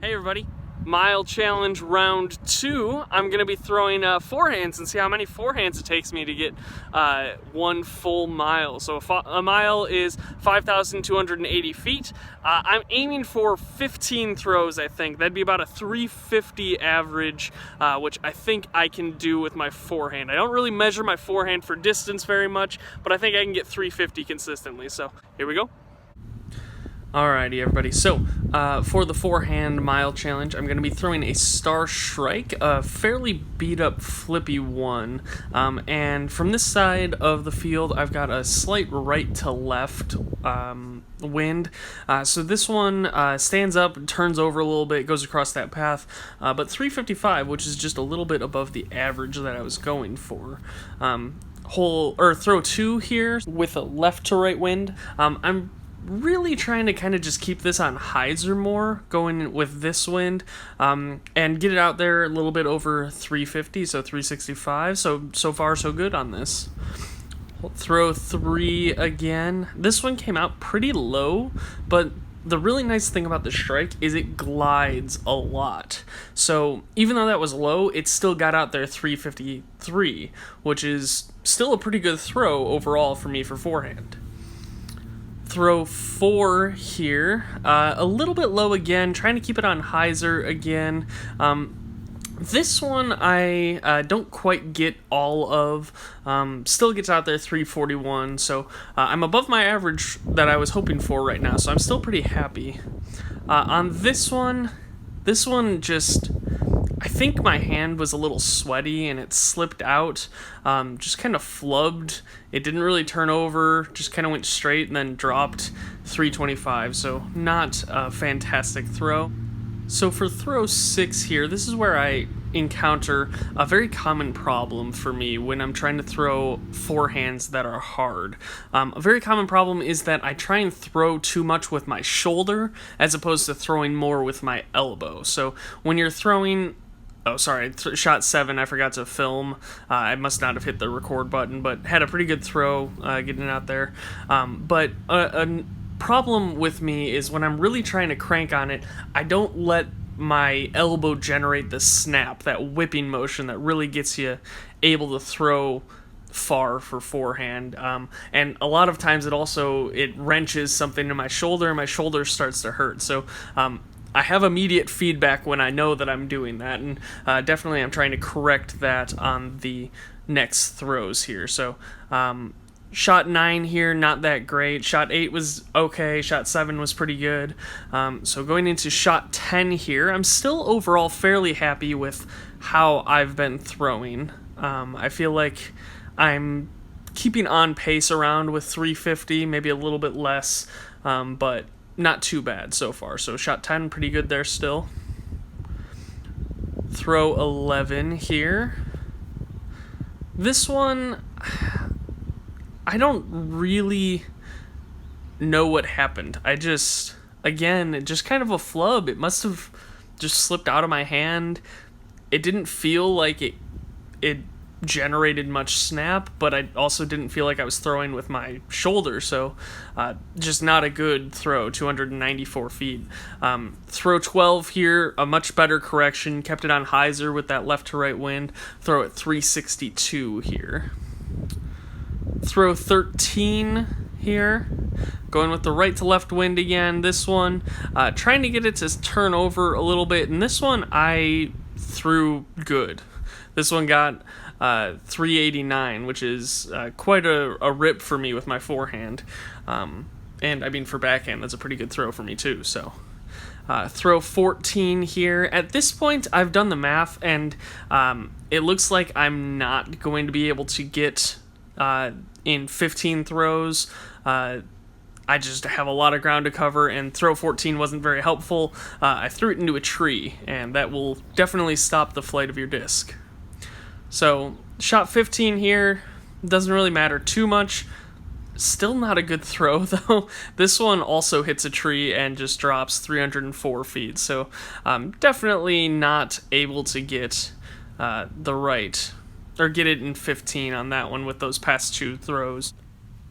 Hey everybody, mile challenge round 2. I'm going to be throwing forehands and see how many forehands it takes me to get 1 full mile. So a mile is 5,280 feet. I'm aiming for 15 throws, I think. That'd be about a 350 average, which I think I can do with my forehand. I don't really measure my forehand for distance very much, but I think I can get 350 consistently. So here we go. Alrighty everybody, so for the forehand mile challenge, I'm going to be throwing a Star Shrike, a fairly beat up flippy one, and from this side of the field I've got a slight right to left wind, so this one stands up, turns over a little bit, goes across that path, but 355, which is just a little bit above the average that I was going for. Throw 2 here with a left to right wind. I'm really trying to kind of just keep this on hyzer more, going with this wind, and get it out there a little bit over 350, so 365, so far so good on this. Throw 3 again. This one came out pretty low, but the really nice thing about the Shrike is it glides a lot. So even though that was low, it still got out there 353, which is still a pretty good throw overall for me for forehand. Throw 4 here, a little bit low again, trying to keep it on hyzer again. This one I don't quite get all of, still gets out there 341, so I'm above my average that I was hoping for right now, so I'm still pretty happy. On this one just, I think my hand was a little sweaty and it slipped out, just kind of flubbed. It didn't really turn over, just kind of went straight and then dropped 325, so not a fantastic throw. So for throw 6 here, this is where I encounter a very common problem for me when I'm trying to throw forehands that are hard. A very common problem is that I try and throw too much with my shoulder as opposed to throwing more with my elbow. So when you're throwing... Oh, sorry, shot 7, I forgot to film. I must not have hit the record button, but had a pretty good throw getting it out there. But a problem with me is when I'm really trying to crank on it, I don't let my elbow generate the snap, that whipping motion that really gets you able to throw far for forehand, and a lot of times it wrenches something in my shoulder and my shoulder starts to hurt. So I have immediate feedback when I know that I'm doing that, and definitely I'm trying to correct that on the next throws here. So shot 9 here, not that great. Shot 8 was okay. Shot 7 was pretty good. So going into shot 10 here, I'm still overall fairly happy with how I've been throwing. I feel like I'm keeping on pace around with 350, maybe a little bit less, but not too bad so far. So shot 10, pretty good there still. Throw 11 here. This one, I don't really know what happened. Again, just kind of a flub. It must have just slipped out of my hand. It didn't feel like it generated much snap, but I also didn't feel like I was throwing with my shoulder, so just not a good throw, 294 feet. Throw 12 here, a much better correction, kept it on hyzer with that left to right wind. Throw at 362 here. Throw 13 here, going with the right to left wind again. This one, trying to get it to turn over a little bit, and this one I threw good. This one got 389, which is quite a rip for me with my forehand. And I mean, for backhand, that's a pretty good throw for me too. So throw 14 here. At this point, I've done the math, and it looks like I'm not going to be able to get in 15 throws. I just have a lot of ground to cover, and throw 14 wasn't very helpful. I threw it into a tree, and that will definitely stop the flight of your disc. So, shot 15 here, doesn't really matter too much. Still not a good throw, though. This one also hits a tree and just drops 304 feet, so definitely not able to get get it in 15 on that one with those past 2 throws.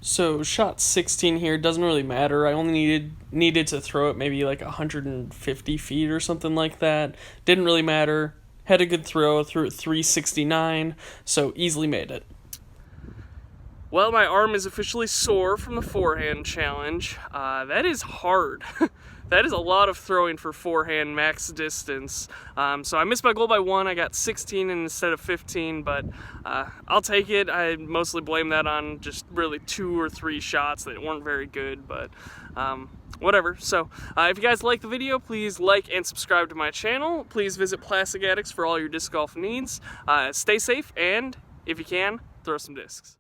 So shot 16 here, doesn't really matter. I only needed to throw it maybe like 150 feet or something like that. Didn't really matter. Had a good throw, threw it 369, so easily made it. Well, my arm is officially sore from the forehand challenge. That is hard. That is a lot of throwing for forehand max distance. So I missed my goal by 1. I got 16 instead of 15, but I'll take it. I mostly blame that on just really 2 or 3 shots that weren't very good, but whatever. So if you guys like the video, please like and subscribe to my channel. Please visit Plastic Addicts for all your disc golf needs. Stay safe, and if you can, throw some discs.